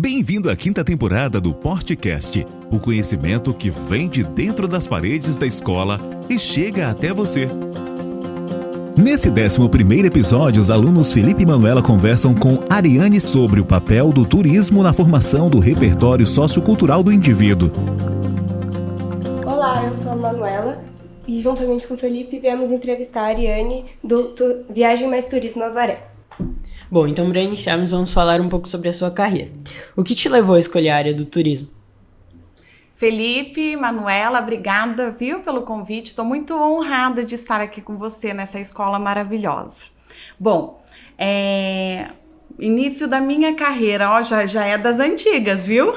Bem-vindo à quinta temporada do Portcast, o conhecimento que vem de dentro das paredes da escola e chega até você. Nesse 11º episódio, os alunos Felipe e Manuela conversam com Ariane sobre o papel do turismo na formação do repertório sociocultural do indivíduo. Olá, eu sou a Manuela e juntamente com o Felipe viemos entrevistar a Ariane do Viagem Mais Turismo Avaré. Bom, então para iniciarmos vamos falar um pouco sobre a sua carreira. O que te levou a escolher a área do turismo? Felipe, Manuela, obrigada, viu, pelo convite. Estou muito honrada de estar aqui com você nessa escola maravilhosa. Bom, início da minha carreira, já é das antigas, viu?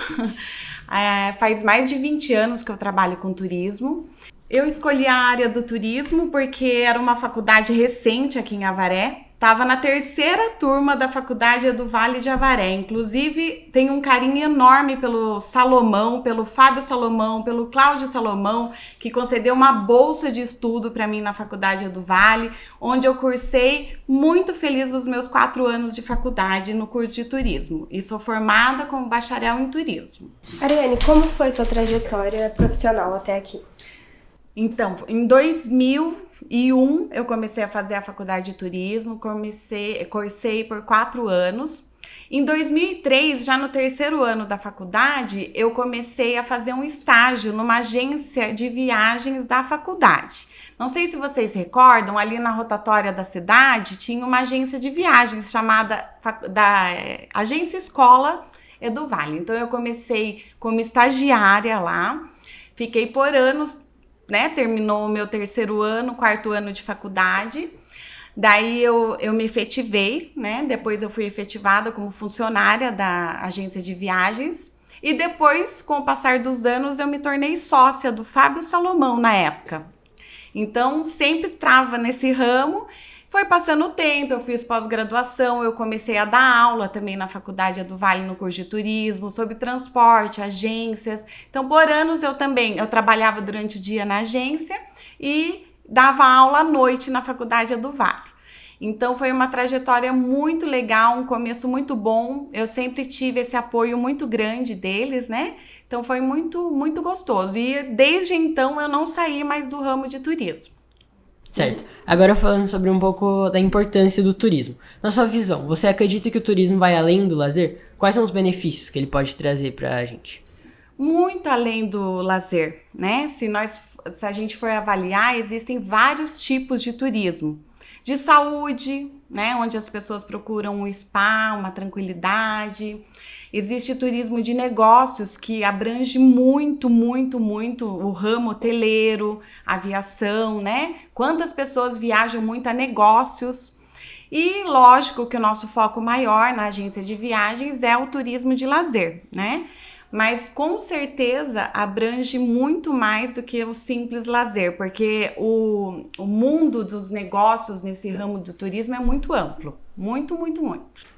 Faz mais de 20 anos que eu trabalho com turismo. Eu escolhi a área do turismo porque era uma faculdade recente aqui em Avaré. Estava na 3ª turma da faculdade do Vale de Avaré. Inclusive, tenho um carinho enorme pelo Salomão, pelo Fábio Salomão, pelo Cláudio Salomão, que concedeu uma bolsa de estudo para mim na faculdade do Vale, onde eu cursei muito feliz os meus 4 anos de faculdade no curso de turismo. E sou formada como bacharel em turismo. Ariane, como foi sua trajetória profissional até aqui? Então, em 2001 eu comecei a fazer a faculdade de turismo, cursei por 4 anos. Em 2003, já no 3º ano da faculdade, eu comecei a fazer um estágio numa agência de viagens da faculdade. Não sei se vocês recordam, ali na rotatória da cidade tinha uma agência de viagens chamada Agência Escola Edu Vale. Então eu comecei como estagiária lá, fiquei por anos, né? Terminou o meu 3º ano, 4º ano de faculdade. Daí eu me efetivei, né? Depois eu fui efetivada como funcionária da agência de viagens. E depois, com o passar dos anos, eu me tornei sócia do Fábio Salomão na época. Então, sempre trava nesse ramo. Foi passando o tempo, eu fiz pós-graduação, eu comecei a dar aula também na faculdade do Vale no curso de turismo, sobre transporte, agências. Então, por anos eu trabalhava durante o dia na agência e dava aula à noite na faculdade do Vale. Então, foi uma trajetória muito legal, um começo muito bom. Eu sempre tive esse apoio muito grande deles, né? Então, foi muito, muito gostoso. E desde então, eu não saí mais do ramo de turismo. Certo. Agora falando sobre um pouco da importância do turismo. Na sua visão, você acredita que o turismo vai além do lazer? Quais são os benefícios que ele pode trazer pra gente? Muito além do lazer, né? Se a gente for avaliar, existem vários tipos de turismo. De saúde, né? Onde as pessoas procuram um spa, uma tranquilidade. Existe turismo de negócios que abrange muito, muito, muito o ramo hoteleiro, aviação, né? Quantas pessoas viajam muito a negócios. E lógico que o nosso foco maior na agência de viagens é o turismo de lazer, né? Mas com certeza abrange muito mais do que o simples lazer, porque o mundo dos negócios nesse ramo do turismo é muito amplo. Muito, muito, muito.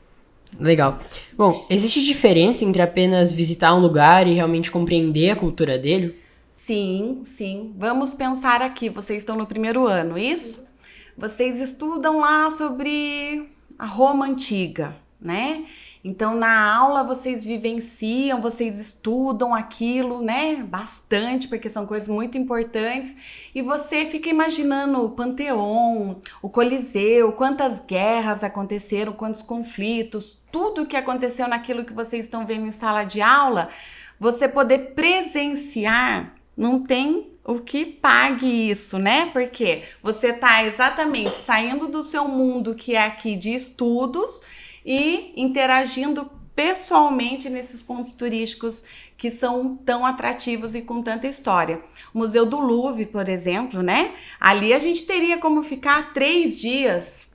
Legal. Bom, existe diferença entre apenas visitar um lugar e realmente compreender a cultura dele? Sim, sim. Vamos pensar aqui, vocês estão no 1º ano, isso? Vocês estudam lá sobre a Roma Antiga, né? Então, na aula, vocês vivenciam, vocês estudam aquilo, né? Bastante, porque são coisas muito importantes. E você fica imaginando o Panteão, o Coliseu, quantas guerras aconteceram, quantos conflitos, tudo que aconteceu naquilo que vocês estão vendo em sala de aula, você poder presenciar, não tem o que pague isso, né? Porque você está exatamente saindo do seu mundo, que é aqui de estudos, e interagindo pessoalmente nesses pontos turísticos que são tão atrativos e com tanta história. O Museu do Louvre, por exemplo, né? Ali a gente teria como ficar 3 dias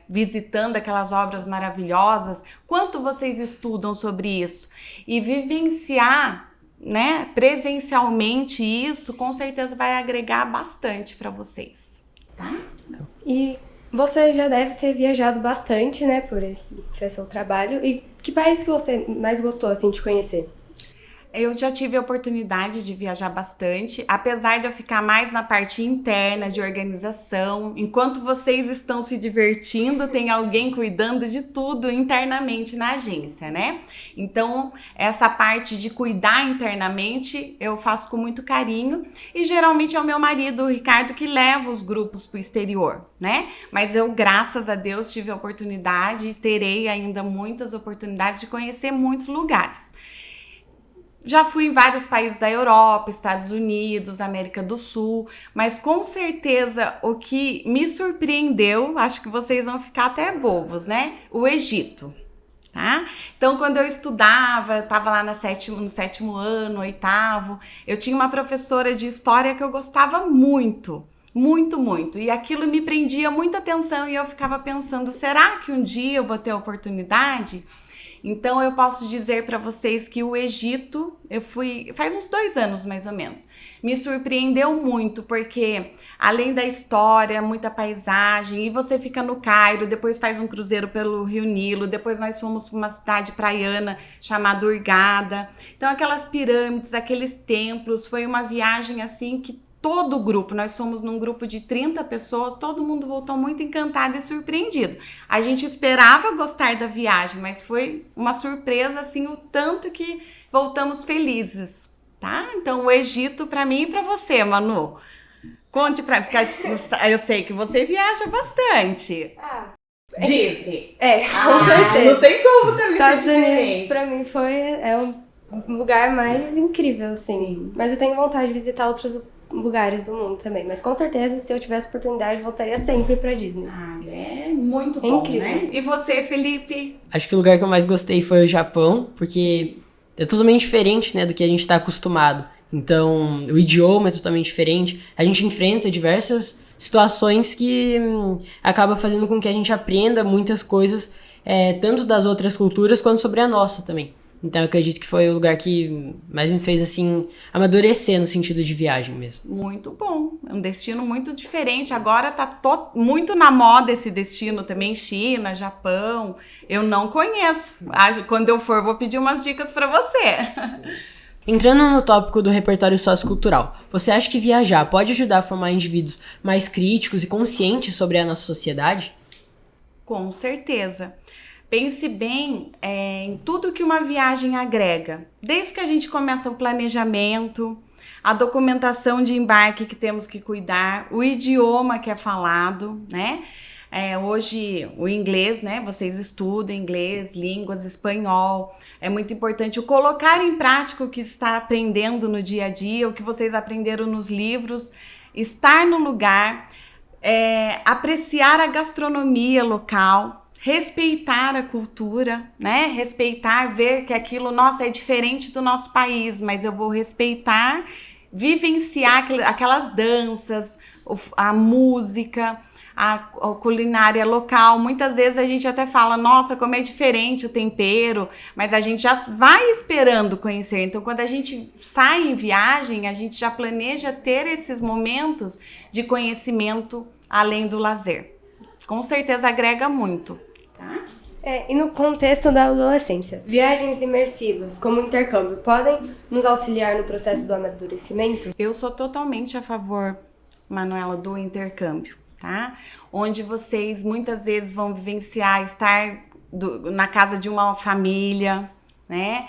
visitando aquelas obras maravilhosas. Quanto vocês estudam sobre isso? E vivenciar, né, presencialmente isso, com certeza vai agregar bastante para vocês, tá? E você já deve ter viajado bastante, né, por esse seu trabalho. E que país que você mais gostou, assim, de conhecer? Eu já tive a oportunidade de viajar bastante, apesar de eu ficar mais na parte interna de organização. Enquanto vocês estão se divertindo, tem alguém cuidando de tudo internamente na agência, né? Então, essa parte de cuidar internamente, eu faço com muito carinho. E geralmente é o meu marido, o Ricardo, que leva os grupos para o exterior, né? Mas eu, graças a Deus, tive a oportunidade e terei ainda muitas oportunidades de conhecer muitos lugares. Já fui em vários países da Europa, Estados Unidos, América do Sul, mas com certeza o que me surpreendeu, acho que vocês vão ficar até bobos, né? O Egito, tá? Então, quando eu estudava, eu estava lá no sétimo ano, oitavo, eu tinha uma professora de história que eu gostava muito. Muito, muito. E aquilo me prendia muita atenção e eu ficava pensando, será que um dia eu vou ter a oportunidade? Então, eu posso dizer para vocês que o Egito, eu fui faz uns 2 anos mais ou menos, me surpreendeu muito, porque além da história, muita paisagem, e você fica no Cairo, depois faz um cruzeiro pelo Rio Nilo, depois nós fomos para uma cidade praiana chamada Hurghada. Então, aquelas pirâmides, aqueles templos, foi uma viagem assim que todo o grupo, nós somos num grupo de 30 pessoas, todo mundo voltou muito encantado e surpreendido. A gente esperava gostar da viagem, mas foi uma surpresa, assim, o tanto que voltamos felizes, tá? Então, o Egito para mim e para você, Manu. Conte pra mim, eu sei que você viaja bastante. Disney. Com certeza. Não tem como também Estados ser Unidos, diferente. pra mim, é o lugar mais incrível, assim. Sim. Mas eu tenho vontade de visitar outros lugares do mundo também. Mas com certeza, se eu tivesse oportunidade, voltaria sempre pra Disney. É muito bom, incrível. né? E você, Felipe? Acho que o lugar que eu mais gostei foi o Japão, porque é totalmente diferente, né, do que a gente tá acostumado. Então, o idioma é totalmente diferente. A gente enfrenta diversas situações que acaba fazendo com que a gente aprenda muitas coisas, tanto das outras culturas quanto sobre a nossa também. Então, eu acredito que foi o lugar que mais me fez, assim, amadurecer no sentido de viagem mesmo. Muito bom. É um destino muito diferente. Agora tá muito na moda esse destino também. China, Japão. Eu não conheço. Quando eu for, vou pedir umas dicas para você. Entrando no tópico do repertório sociocultural, você acha que viajar pode ajudar a formar indivíduos mais críticos e conscientes sobre a nossa sociedade? Com certeza. Pense bem em tudo que uma viagem agrega. Desde que a gente começa o planejamento, a documentação de embarque que temos que cuidar, o idioma que é falado, né? Hoje o inglês, né? Vocês estudam inglês, línguas, espanhol. É muito importante o colocar em prática o que está aprendendo no dia a dia, o que vocês aprenderam nos livros, estar no lugar, apreciar a gastronomia local, respeitar a cultura, né? Respeitar, ver que aquilo, nossa, é diferente do nosso país, mas eu vou respeitar, vivenciar aquelas danças, a música, a culinária local. Muitas vezes a gente até fala, nossa, como é diferente o tempero, mas a gente já vai esperando conhecer. Então, quando a gente sai em viagem, a gente já planeja ter esses momentos de conhecimento além do lazer. Com certeza agrega muito. Tá? E no contexto da adolescência, viagens imersivas, como o intercâmbio, podem nos auxiliar no processo do amadurecimento? Eu sou totalmente a favor, Manuela, do intercâmbio, tá? Onde vocês muitas vezes vão vivenciar, estar na casa de uma família, né?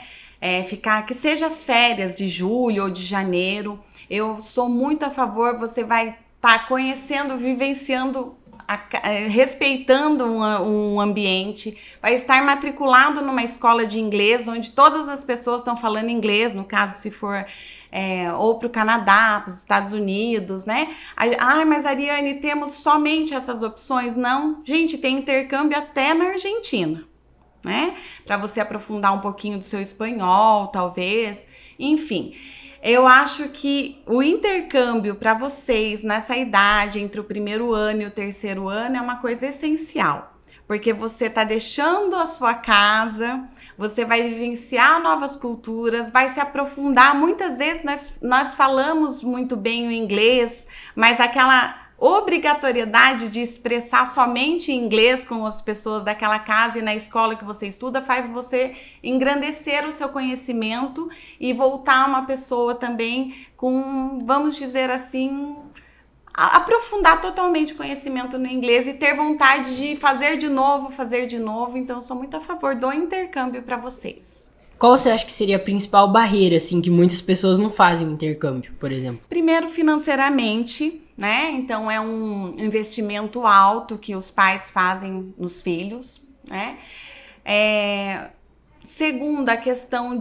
Ficar, que seja as férias de julho ou de janeiro. Eu sou muito a favor, você vai estar conhecendo, vivenciando, respeitando um ambiente, vai estar matriculado numa escola de inglês, onde todas as pessoas estão falando inglês, no caso, se for ou para o Canadá, para os Estados Unidos, né? Mas Ariane, temos somente essas opções? Não, gente, tem intercâmbio até na Argentina, né? Para você aprofundar um pouquinho do seu espanhol, talvez, enfim. Eu acho que o intercâmbio para vocês nessa idade, entre o 1º ano e o 3º ano, é uma coisa essencial. Porque você está deixando a sua casa, você vai vivenciar novas culturas, vai se aprofundar. Muitas vezes nós falamos muito bem o inglês, mas obrigatoriedade de expressar somente em inglês com as pessoas daquela casa e na escola que você estuda faz você engrandecer o seu conhecimento e voltar uma pessoa também com, vamos dizer assim, aprofundar totalmente o conhecimento no inglês e ter vontade de fazer de novo. Então eu sou muito a favor do intercâmbio para vocês. Qual você acha que seria a principal barreira, assim, que muitas pessoas não fazem intercâmbio, por exemplo? Primeiro, financeiramente, né? Então é um investimento alto que os pais fazem nos filhos, né? Segundo, a questão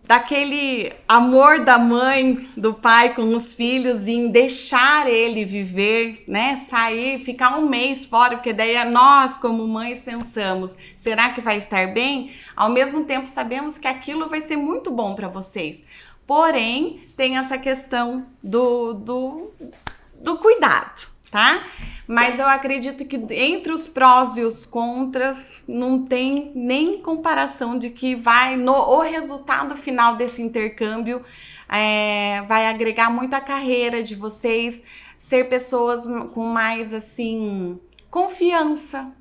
daquele amor da mãe, do pai com os filhos, em deixar ele viver, né? Sair, ficar um mês fora, porque daí nós, como mães, pensamos, será que vai estar bem? Ao mesmo tempo, sabemos que aquilo vai ser muito bom para vocês. Porém, tem essa questão do cuidado, tá? Mas eu acredito que entre os prós e os contras não tem nem comparação de que o resultado final desse intercâmbio vai agregar muito a carreira de vocês, ser pessoas com mais, assim, confiança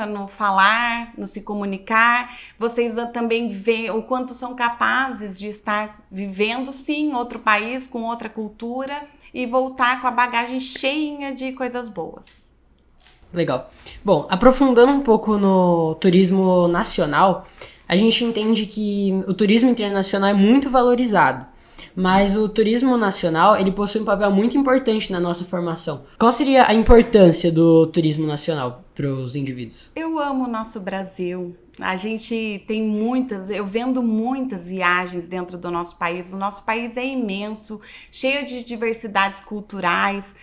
no falar, no se comunicar. Vocês também veem o quanto são capazes de estar vivendo, sim, em outro país, com outra cultura, e voltar com a bagagem cheia de coisas boas. Legal. Bom, aprofundando um pouco no turismo nacional, a gente entende que o turismo internacional é muito valorizado, mas o turismo nacional, ele possui um papel muito importante na nossa formação. Qual seria a importância do turismo nacional para os indivíduos? Eu amo o nosso Brasil. A gente tem eu vendo muitas viagens dentro do nosso país. O nosso país é imenso, cheio de diversidades culturais.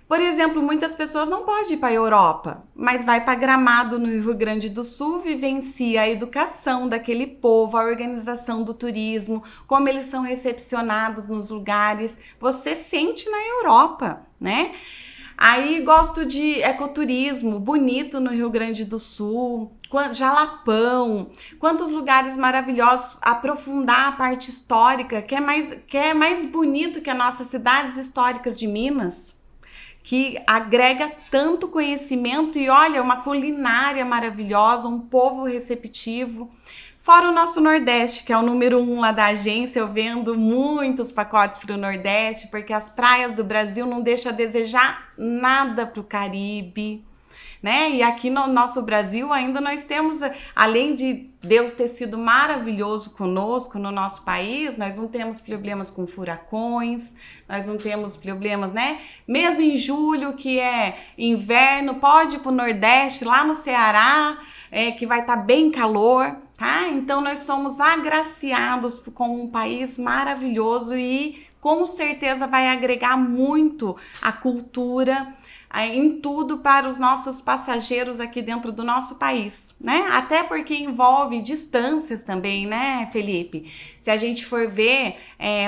Por exemplo, muitas pessoas não podem ir para a Europa, mas vai para Gramado, no Rio Grande do Sul, vivencia a educação daquele povo, a organização do turismo, como eles são recepcionados nos lugares. Você sente na Europa, né? Aí gosto de ecoturismo, bonito no Rio Grande do Sul, Jalapão, quantos lugares maravilhosos, aprofundar a parte histórica, que é mais bonito que as nossas cidades históricas de Minas, que agrega tanto conhecimento e olha, uma culinária maravilhosa, um povo receptivo. Fora o nosso Nordeste, que é o número 1 lá da agência, eu vendo muitos pacotes para o Nordeste, porque as praias do Brasil não deixam a desejar nada para o Caribe, né? E aqui no nosso Brasil ainda nós temos, além de Deus ter sido maravilhoso conosco no nosso país, nós não temos problemas com furacões, nós não temos problemas, né? Mesmo em julho, que é inverno, pode ir para o Nordeste, lá no Ceará, que vai estar bem calor, tá? Então nós somos agraciados com um país maravilhoso e com certeza vai agregar muito a cultura em tudo para os nossos passageiros aqui dentro do nosso país, né? Até porque envolve distâncias também, né, Felipe? Se a gente for ver,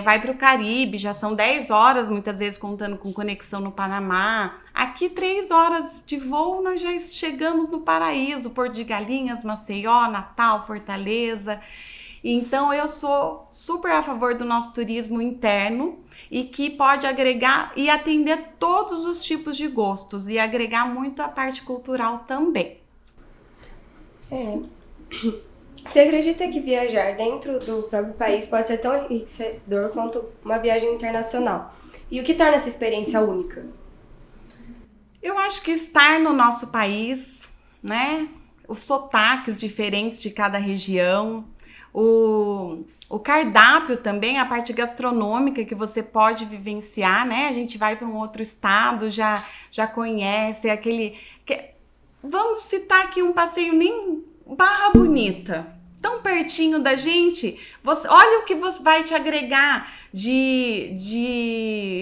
vai para o Caribe, já são 10 horas, muitas vezes contando com conexão no Panamá. Aqui 3 horas de voo, nós já chegamos no paraíso, Porto de Galinhas, Maceió, Natal, Fortaleza. Então eu sou super a favor do nosso turismo interno e que pode agregar e atender todos os tipos de gostos e agregar muito a parte cultural também. Você acredita que viajar dentro do próprio país pode ser tão enriquecedor quanto uma viagem internacional? E o que torna essa experiência única? Eu acho que estar no nosso país, né? Os sotaques diferentes de cada região, o cardápio também, a parte gastronômica que você pode vivenciar, né? A gente vai para um outro estado, já conhece vamos citar aqui um passeio nem Barra Bonita, tão pertinho da gente. Olha o que vai te agregar de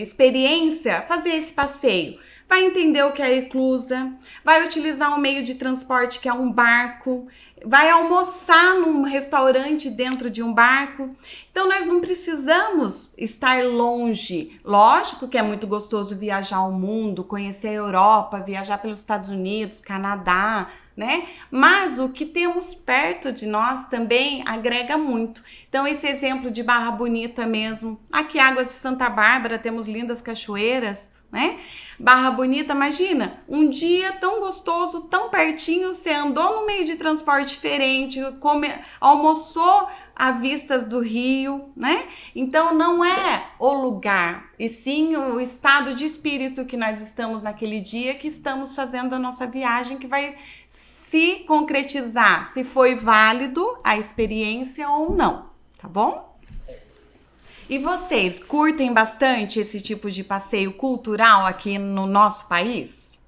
experiência fazer esse passeio. Vai entender o que é eclusa, vai utilizar um meio de transporte que é um barco, vai almoçar num restaurante dentro de um barco. Então nós não precisamos estar longe. Lógico que é muito gostoso viajar ao mundo, conhecer a Europa, viajar pelos Estados Unidos, Canadá, né? Mas o que temos perto de nós também agrega muito. Então esse exemplo de Barra Bonita mesmo, aqui Águas de Santa Bárbara, temos lindas cachoeiras, né? Barra Bonita, imagina, um dia tão gostoso, tão pertinho, você andou no meio de transporte diferente, almoçou à vistas do rio, né? Então não é o lugar, e sim o estado de espírito que nós estamos naquele dia que estamos fazendo a nossa viagem, que vai se concretizar se foi válido a experiência ou não, tá bom? E vocês curtem bastante esse tipo de passeio cultural aqui no nosso país?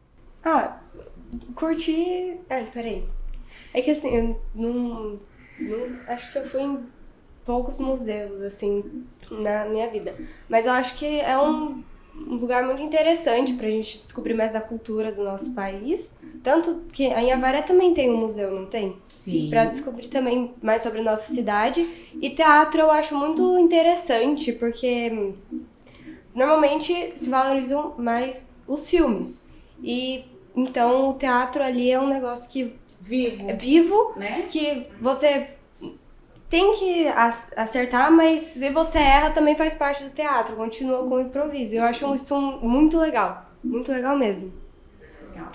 Curti... peraí. É que assim, eu não... Acho que eu fui em poucos museus, assim, na minha vida. Mas eu acho que é um lugar muito interessante pra gente descobrir mais da cultura do nosso país. Tanto que em Avaré também tem um museu, não tem? Sim. Pra descobrir também mais sobre a nossa cidade. E teatro eu acho muito interessante, porque normalmente se valorizam mais os filmes. E então o teatro ali é um negócio que é vivo, né? Que você tem que acertar, mas se você erra também faz parte do teatro, continua com o improviso. Eu acho isso muito legal mesmo.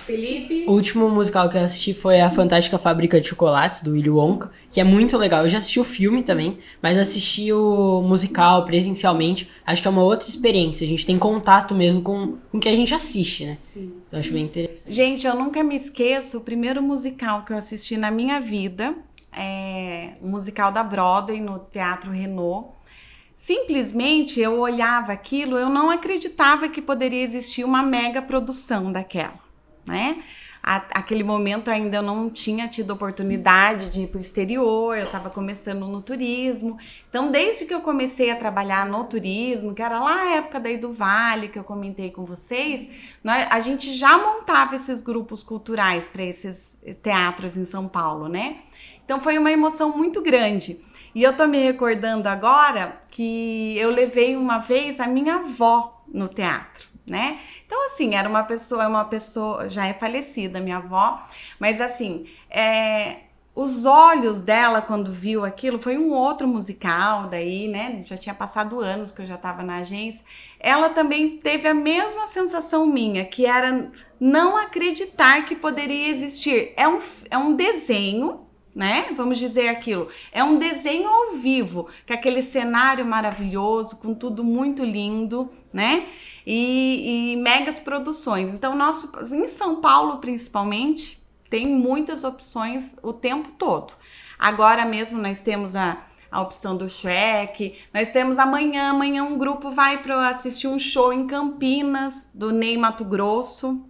Felipe? O último musical que eu assisti foi A Fantástica Fábrica de Chocolates, do Willy Wonka, que é muito legal. Eu já assisti o filme também, mas assisti o musical presencialmente. Acho que é uma outra experiência. A gente tem contato mesmo com o que a gente assiste, né? Sim. Então eu acho bem interessante. Gente, eu nunca me esqueço, o primeiro musical que eu assisti na minha vida é um musical da Broadway, no Teatro Renault. Simplesmente eu olhava aquilo, eu não acreditava que poderia existir uma mega produção daquela, né? Aquele momento ainda eu não tinha tido oportunidade de ir para o exterior, eu estava começando no turismo. Então, desde que eu comecei a trabalhar no turismo, que era lá a época daí do Vale, que eu comentei com vocês, a gente já montava esses grupos culturais para esses teatros em São Paulo, né? Então, foi uma emoção muito grande. E eu tô me recordando agora que eu levei uma vez a minha avó no teatro, né? Então, assim, era uma pessoa já é falecida, minha avó, mas assim, os olhos dela quando viu aquilo, foi um outro musical daí, né? Já tinha passado anos que eu já estava na agência. Ela também teve a mesma sensação minha, que era não acreditar que poderia existir. É um desenho, né? Vamos dizer aquilo. É um desenho ao vivo, com aquele cenário maravilhoso, com tudo muito lindo, né? E megas produções. Então, em São Paulo, principalmente, tem muitas opções o tempo todo. Agora mesmo nós temos a opção do Shrek, nós temos amanhã um grupo vai para assistir um show em Campinas, do Ney Matogrosso.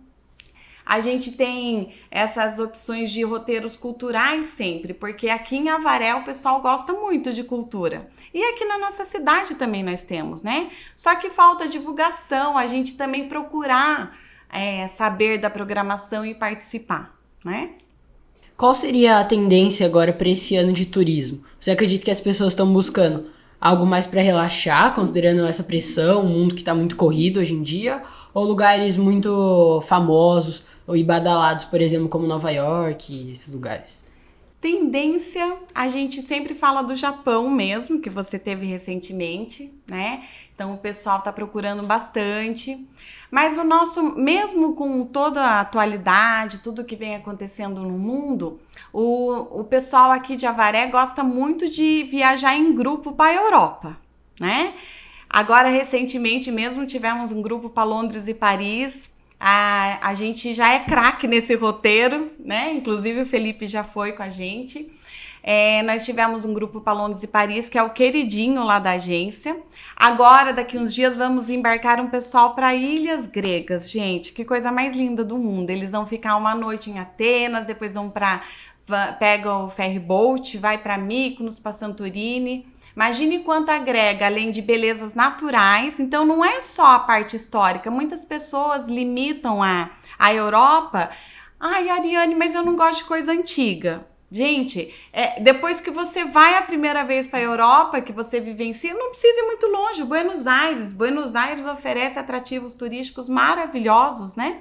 A gente tem essas opções de roteiros culturais sempre, porque aqui em Avaré o pessoal gosta muito de cultura. E aqui na nossa cidade também nós temos, né? Só que falta divulgação, a gente também procurar saber da programação e participar, né? Qual seria a tendência agora para esse ano de turismo? Você acredita que as pessoas estão buscando algo mais para relaxar, considerando essa pressão, o mundo que está muito corrido hoje em dia, ou lugares muito famosos ou badalados, por exemplo, como Nova York, esses lugares? Tendência, a gente sempre fala do Japão mesmo, que você teve recentemente, né? Então o pessoal tá procurando bastante. Mas o nosso, mesmo com toda a atualidade, tudo que vem acontecendo no mundo, o pessoal aqui de Avaré gosta muito de viajar em grupo para a Europa, né? Agora, recentemente mesmo, tivemos um grupo para Londres e Paris. A gente já é craque nesse roteiro, né? Inclusive o Felipe já foi com a gente. Nós tivemos um grupo para Londres e Paris, que é o queridinho lá da agência. Agora, daqui uns dias, vamos embarcar um pessoal para Ilhas Gregas. Gente, que coisa mais linda do mundo. Eles vão ficar uma noite em Atenas, depois pegam o ferry boat, vai para Mykonos, para Santorini. Imagine quanto agrega, além de belezas naturais. Então, não é só a parte histórica. Muitas pessoas limitam a Europa. Ai, Ariane, mas eu não gosto de coisa antiga. Gente, depois que você vai a primeira vez para a Europa, que você vivencia, não precisa ir muito longe. Buenos Aires oferece atrativos turísticos maravilhosos, né?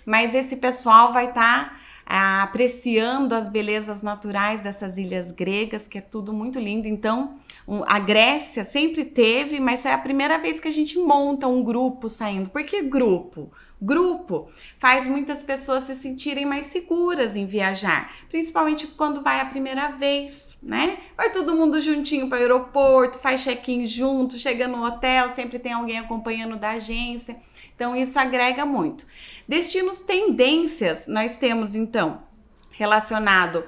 Mas esse pessoal vai estar apreciando as belezas naturais dessas ilhas gregas, que é tudo muito lindo. Então, a Grécia sempre teve, mas é a primeira vez que a gente monta um grupo saindo. Por que grupo? Grupo faz muitas pessoas se sentirem mais seguras em viajar, principalmente quando vai a primeira vez, né? Vai todo mundo juntinho para o aeroporto, faz check-in junto, chega no hotel, sempre tem alguém acompanhando da agência. Então, isso agrega muito. Destinos tendências, nós temos, então, relacionado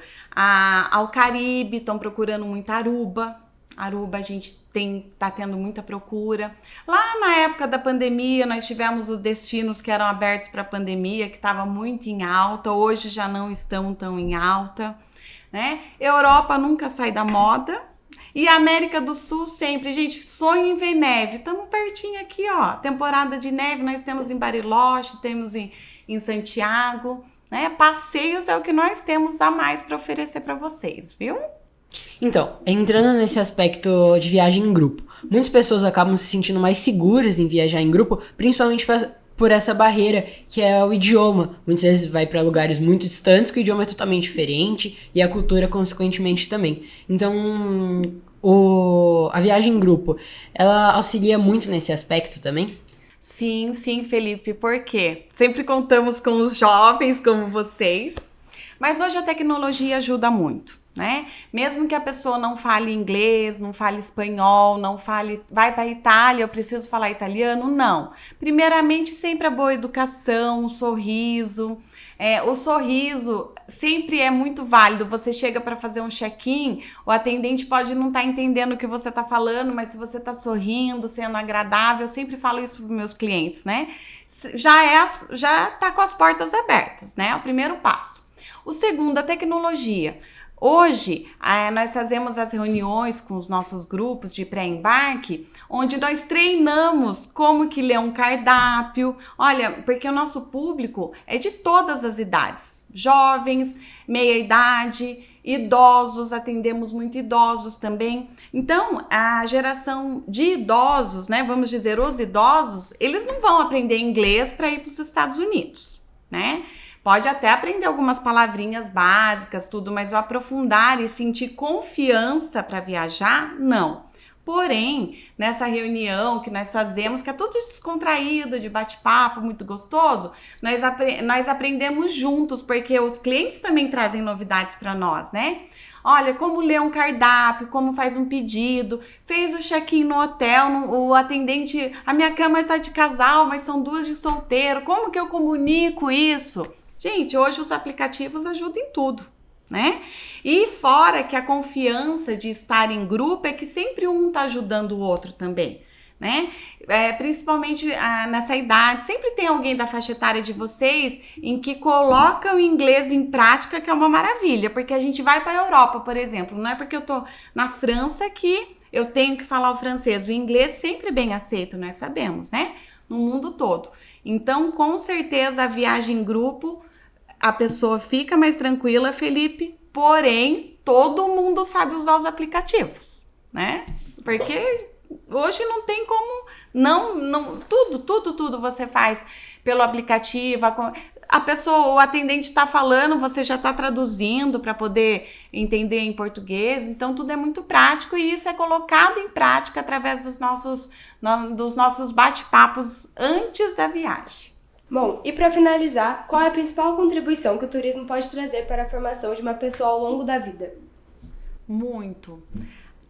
ao Caribe, estão procurando muito Aruba. Aruba a gente tá tendo muita procura. Lá na época da pandemia, nós tivemos os destinos que eram abertos para a pandemia, que estava muito em alta, hoje já não estão tão em alta, né? Europa nunca sai da moda. E a América do Sul sempre, gente, sonho em ver neve. Estamos pertinho aqui, ó. Temporada de neve nós temos em Bariloche, temos em Santiago, né? Passeios é o que nós temos a mais para oferecer para vocês, viu? Então, entrando nesse aspecto de viagem em grupo, muitas pessoas acabam se sentindo mais seguras em viajar em grupo, principalmente por essa barreira que é o idioma. Muitas vezes vai para lugares muito distantes, que o idioma é totalmente diferente e a cultura consequentemente também. Então, a viagem em grupo, ela auxilia muito nesse aspecto também? Sim, Felipe, por quê? Sempre contamos com os jovens como vocês, mas hoje a tecnologia ajuda muito, né? Mesmo que a pessoa não fale inglês, não fale espanhol, vai para a Itália, eu preciso falar italiano, não. Primeiramente, sempre a boa educação, o sorriso. O sorriso sempre é muito válido. Você chega para fazer um check-in, o atendente pode não estar entendendo o que você está falando, mas se você está sorrindo, sendo agradável, eu sempre falo isso para meus clientes, né? Já está com as portas abertas, né? É o primeiro passo. O segundo, a tecnologia. Hoje, nós fazemos as reuniões com os nossos grupos de pré-embarque, onde nós treinamos como que ler um cardápio. Olha, porque o nosso público é de todas as idades. Jovens, meia-idade, idosos, atendemos muito idosos também. Então, a geração de idosos, né, vamos dizer, os idosos, eles não vão aprender inglês para ir para os Estados Unidos, né? Pode até aprender algumas palavrinhas básicas, tudo, mas o aprofundar e sentir confiança para viajar, não. Porém, nessa reunião que nós fazemos, que é tudo descontraído, de bate-papo, muito gostoso, nós aprendemos juntos, porque os clientes também trazem novidades para nós, né? Olha, como ler um cardápio, como faz um pedido, fez o check-in no hotel, o atendente, a minha cama está de casal, mas são 2 de solteiro, como que eu comunico isso? Gente, hoje os aplicativos ajudam em tudo, né? E fora que a confiança de estar em grupo é que sempre um tá ajudando o outro também, né? Principalmente nessa idade, sempre tem alguém da faixa etária de vocês em que coloca o inglês em prática, que é uma maravilha, porque a gente vai para a Europa, por exemplo, não é porque eu tô na França que eu tenho que falar o francês, o inglês sempre é bem aceito, nós sabemos, né? No mundo todo. Então, com certeza, a viagem em grupo, a pessoa fica mais tranquila, Felipe, porém, todo mundo sabe usar os aplicativos, né? Porque hoje não tem como, tudo você faz pelo aplicativo, a pessoa, o atendente está falando, você já está traduzindo para poder entender em português, então tudo é muito prático e isso é colocado em prática através dos nossos bate-papos antes da viagem. Bom, e para finalizar, qual é a principal contribuição que o turismo pode trazer para a formação de uma pessoa ao longo da vida? Muito.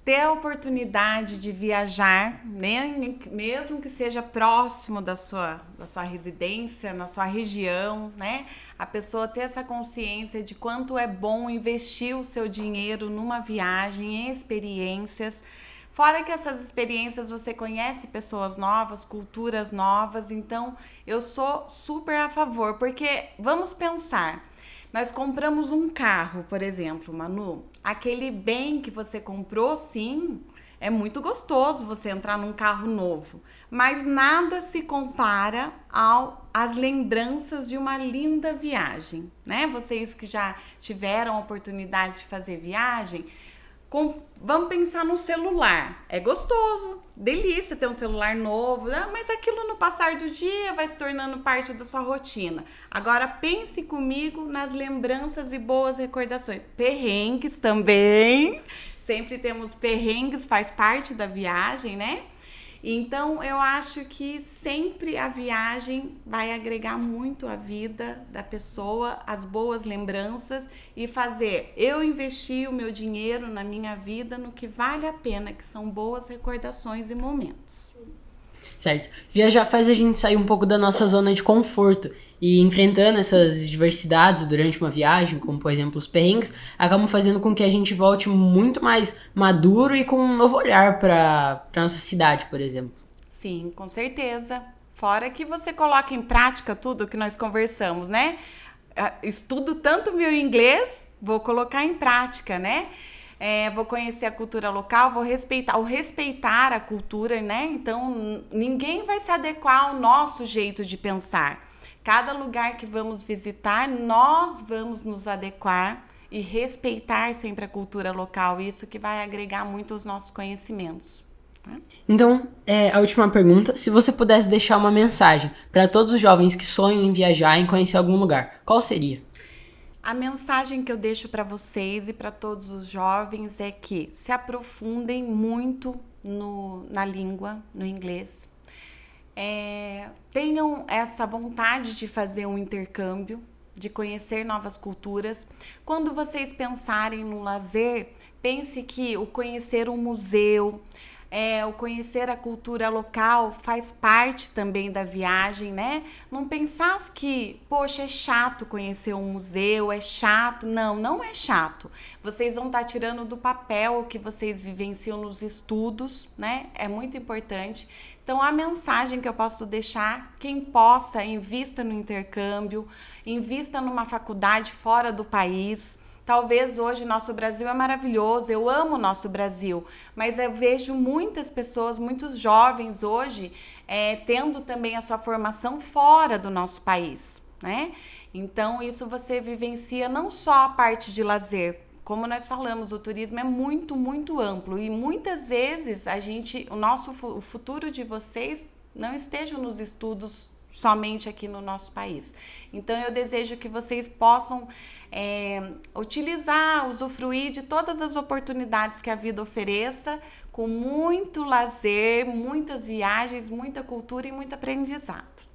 Ter a oportunidade de viajar, mesmo que seja próximo da sua residência, na sua região, né? A pessoa ter essa consciência de quanto é bom investir o seu dinheiro numa viagem, em experiências. Fora que essas experiências você conhece pessoas novas, culturas novas, então eu sou super a favor, porque vamos pensar, nós compramos um carro, por exemplo, Manu, aquele bem que você comprou, sim, é muito gostoso você entrar num carro novo, mas nada se compara às lembranças de uma linda viagem, né? Vocês que já tiveram a oportunidade de fazer viagem, Vamos pensar no celular. É gostoso, delícia ter um celular novo, né? Mas aquilo no passar do dia vai se tornando parte da sua rotina. Agora pense comigo nas lembranças e boas recordações. Perrengues também. Sempre temos perrengues, faz parte da viagem, né? Então, eu acho que sempre a viagem vai agregar muito à vida da pessoa, as boas lembranças e fazer eu investir o meu dinheiro na minha vida no que vale a pena, que são boas recordações e momentos. Certo. Viajar faz a gente sair um pouco da nossa zona de conforto e enfrentando essas diversidades durante uma viagem, como por exemplo os perrengues, acabam fazendo com que a gente volte muito mais maduro e com um novo olhar para nossa cidade, por exemplo. Sim, com certeza. Fora que você coloca em prática tudo que nós conversamos, né? Estudo tanto meu inglês, vou colocar em prática, né? Vou conhecer a cultura local, vou respeitar a cultura, né? Então, ninguém vai se adequar ao nosso jeito de pensar. Cada lugar que vamos visitar, nós vamos nos adequar e respeitar sempre a cultura local. Isso que vai agregar muito aos nossos conhecimentos. Tá? Então, a última pergunta. Se você pudesse deixar uma mensagem para todos os jovens que sonham em viajar, em conhecer algum lugar, qual seria? A mensagem que eu deixo para vocês e para todos os jovens é que se aprofundem muito na língua, no inglês. Tenham essa vontade de fazer um intercâmbio, de conhecer novas culturas. Quando vocês pensarem no lazer, pense que o conhecer um museu, o conhecer a cultura local faz parte também da viagem, né? Não pensar que, poxa, é chato conhecer um museu, é chato. Não é chato. Vocês vão estar tirando do papel o que vocês vivenciam nos estudos, né? É muito importante. Então, a mensagem que eu posso deixar, quem possa, invista no intercâmbio, invista numa faculdade fora do país. Talvez hoje nosso Brasil é maravilhoso, eu amo o nosso Brasil, mas eu vejo muitas pessoas, muitos jovens hoje, tendo também a sua formação fora do nosso país, né? Então, isso você vivencia não só a parte de lazer, como nós falamos, o turismo é muito, muito amplo e muitas vezes o futuro de vocês não esteja nos estudos somente aqui no nosso país. Então, eu desejo que vocês possam usufruir de todas as oportunidades que a vida ofereça, com muito lazer, muitas viagens, muita cultura e muito aprendizado.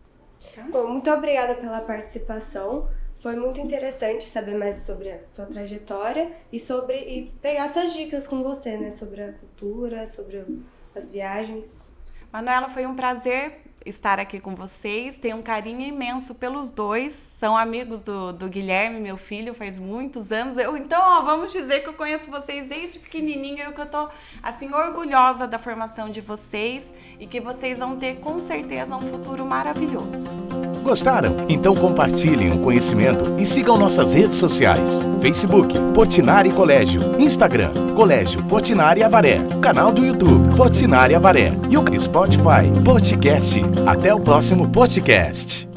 Tá? Bom, muito obrigada pela participação. Foi muito interessante saber mais sobre a sua trajetória e pegar essas dicas com você, né? Sobre a cultura, sobre as viagens. Manuela, foi um prazer estar aqui com vocês. Tenho um carinho imenso pelos dois. São amigos do Guilherme, meu filho, faz muitos anos. Vamos dizer que eu conheço vocês desde pequenininha e que eu tô, assim, orgulhosa da formação de vocês e que vocês vão ter, com certeza, um futuro maravilhoso. Gostaram? Então compartilhem o conhecimento e sigam nossas redes sociais. Facebook, Portinari Colégio. Instagram, Colégio Portinari Avaré. Canal do YouTube, Portinari Avaré. E o Spotify, Podcast. Até o próximo podcast.